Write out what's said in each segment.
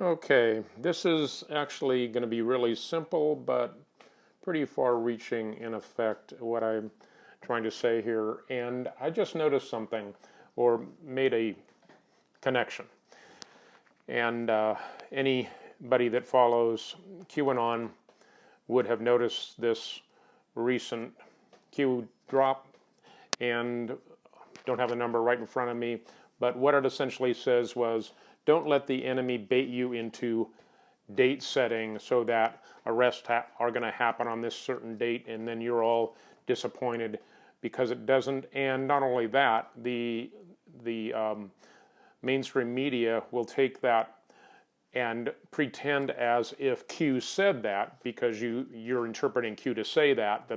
Okay, this is actually going to be really simple, but pretty far-reaching in effect, what I'm trying to say here. And I just noticed something, or made a connection. And anybody that follows Qanon would have noticed this recent Q drop, and don't have the number right in front of me, but what it essentially says was, don't let the enemy bait you into date setting so that arrests are going to happen on this certain date, and then you're all disappointed because it doesn't. And not only that, the mainstream media will take that and pretend as if Q said that, because you're interpreting Q to say that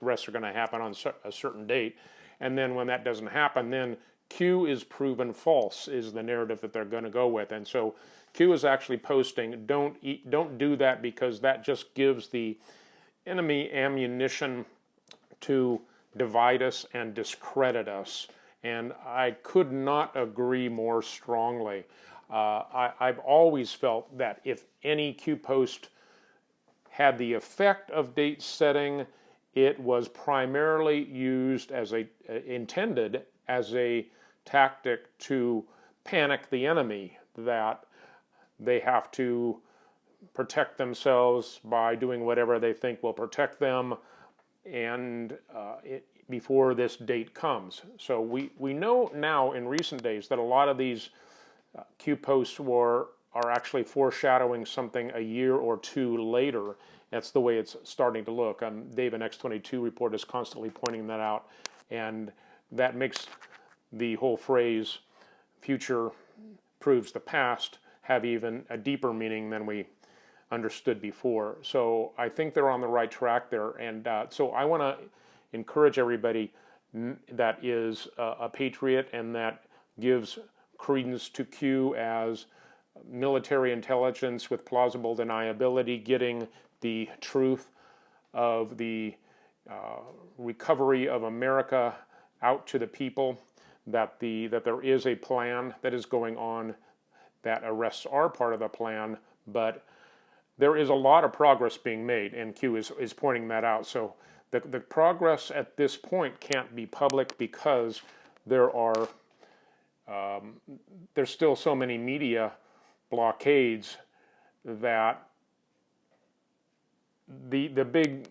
arrests are going to happen on a certain date, and then when that doesn't happen, then Q is proven false, is the narrative that they're going to go with. And so Q is actually posting, don't do that, because that just gives the enemy ammunition to divide us and discredit us. And I could not agree more strongly. I've always felt that if any Q post had the effect of date setting, it was primarily used as intended as a tactic to panic the enemy, that they have to protect themselves by doing whatever they think will protect them, and before this date comes. So we know now in recent days that a lot of these Q posts are actually foreshadowing something a year or two later. That's the way it's starting to look. Dave, an X22 report is constantly pointing that out, and that makes the whole phrase "future proves the past" have even a deeper meaning than we understood before. So I think they're on the right track there, and so I want to encourage everybody that is a patriot and that gives credence to Q as military intelligence with plausible deniability, getting the truth of the recovery of America out to the people, that there is a plan that is going on, that arrests are part of the plan, but there is a lot of progress being made, and Q is pointing that out. So the progress at this point can't be public because there's still so many media blockades that the big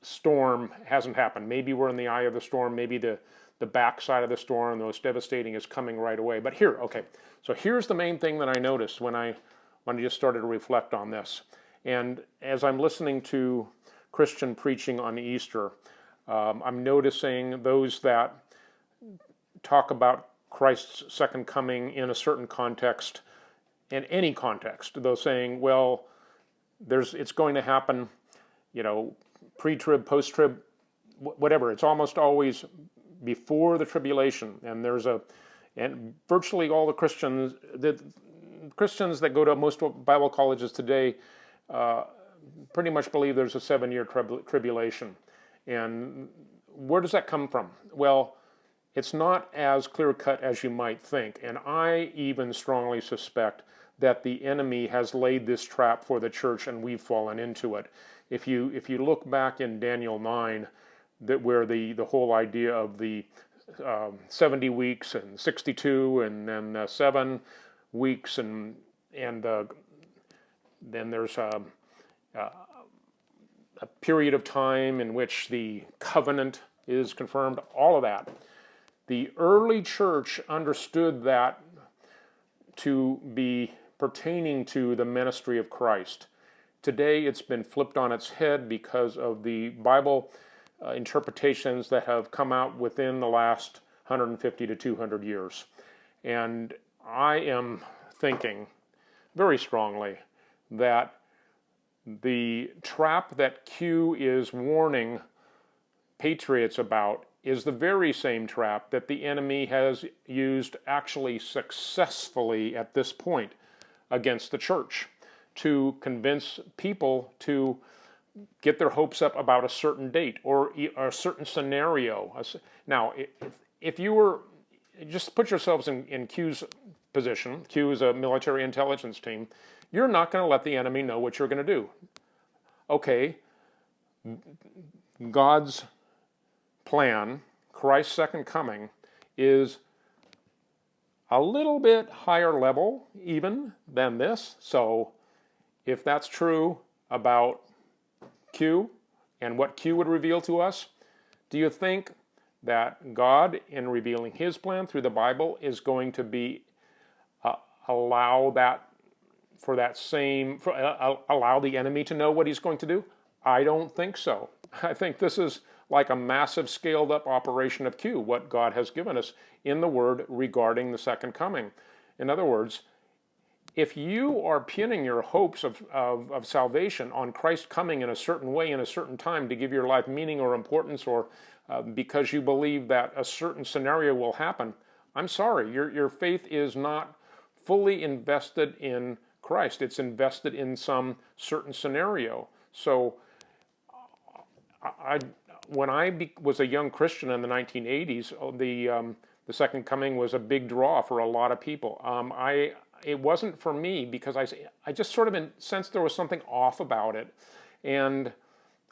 storm hasn't happened. Maybe we're in the eye of the storm. Maybe the backside of the storm, the most devastating, is coming right away. But so here's the main thing that I noticed when I just started to reflect on this. And as I'm listening to Christian preaching on Easter, I'm noticing those that talk about Christ's second coming in a certain context, in any context, though saying, well, it's going to happen, pre-trib, post-trib, whatever. It's almost always before the tribulation, and virtually all the Christians that go to most Bible colleges today pretty much believe there's a 7-year tribulation. And where does that come from? Well, it's not as clear-cut as you might think, and I even strongly suspect that the enemy has laid this trap for the church and we've fallen into it. If you look back in Daniel 9, where the whole idea of the 70 weeks and 62 and then 7 weeks and then there's a period of time in which the covenant is confirmed, all of that. The early church understood that to be pertaining to the ministry of Christ. Today it's been flipped on its head because of the Bible interpretations that have come out within the last 150 to 200 years. And I am thinking very strongly that the trap that Q is warning patriots about is the very same trap that the enemy has used actually successfully at this point against the church, to convince people to get their hopes up about a certain date or a certain scenario. Now, if you were, just put yourselves in Q's position, Q is a military intelligence team, you're not going to let the enemy know what you're going to do. Okay, God's plan, Christ's second coming, is a little bit higher level even than this. So if that's true about Q and what Q would reveal to us, do you think that God, in revealing his plan through the Bible, is going to be allow that for that same allow the enemy to know what he's going to do? I don't think so. I think this is like a massive scaled up operation of Q, what God has given us in the Word regarding the second coming. In other words, if you are pinning your hopes of salvation on Christ coming in a certain way in a certain time to give your life meaning or importance, or because you believe that a certain scenario will happen, I'm sorry, your faith is not fully invested in Christ. It's invested in some certain scenario. So when I was a young Christian in the 1980s, the second coming was a big draw for a lot of people. It wasn't for me because I just sort of sensed there was something off about it. And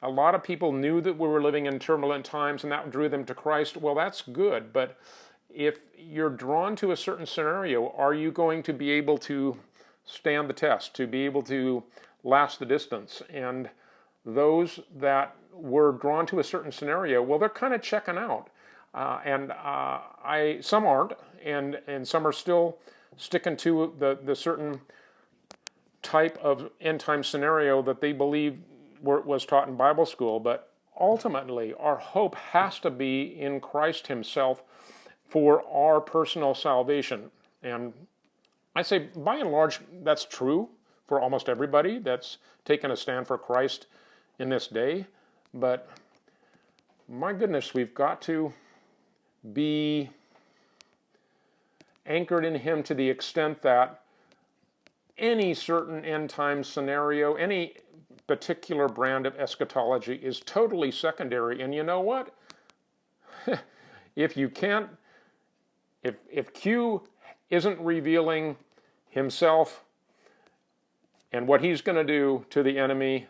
a lot of people knew that we were living in turbulent times and that drew them to Christ. Well, that's good, but if you're drawn to a certain scenario, are you going to be able to stand the test, to be able to last the distance? And those that were drawn to a certain scenario, well, they're kind of checking out. Some aren't, and some are still sticking to the certain type of end time scenario that they believe was taught in Bible school. But ultimately, our hope has to be in Christ himself for our personal salvation. And I say, by and large, that's true for almost everybody that's taken a stand for Christ in this day. But my goodness, we've got to be anchored in him to the extent that any certain end time scenario, any particular brand of eschatology is totally secondary. And you know what? If you can't, if Q isn't revealing himself and what he's going to do to the enemy,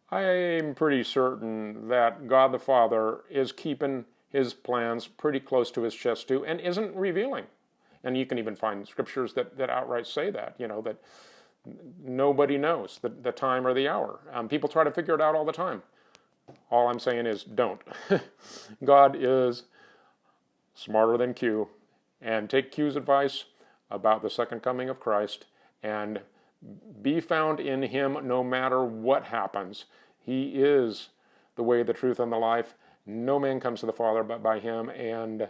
I'm pretty certain that God the Father is keeping his plans pretty close to his chest too, and isn't revealing. And you can even find scriptures that outright say that, that nobody knows the time or the hour. People try to figure it out all the time. All I'm saying is don't. God is smarter than Q. And take Q's advice about the second coming of Christ and be found in him no matter what happens. He is the way, the truth, and the life. No man comes to the Father but by him, and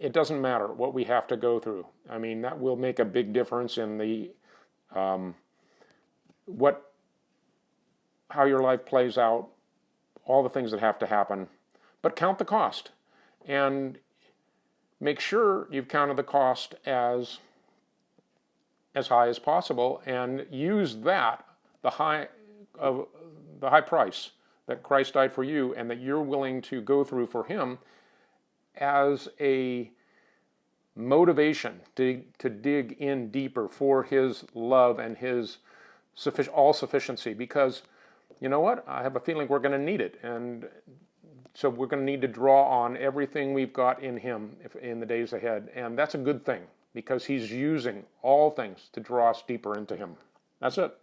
it doesn't matter what we have to go through. I mean, that will make a big difference in the how your life plays out, all the things that have to happen. But count the cost, and make sure you've counted the cost as high as possible, and use that, the high price that Christ died for you and that you're willing to go through for him, as a motivation to dig in deeper for his love and his all-sufficiency. Because you know what? I have a feeling we're going to need it. And so we're going to need to draw on everything we've got in him in the days ahead. And that's a good thing, because he's using all things to draw us deeper into him. That's it.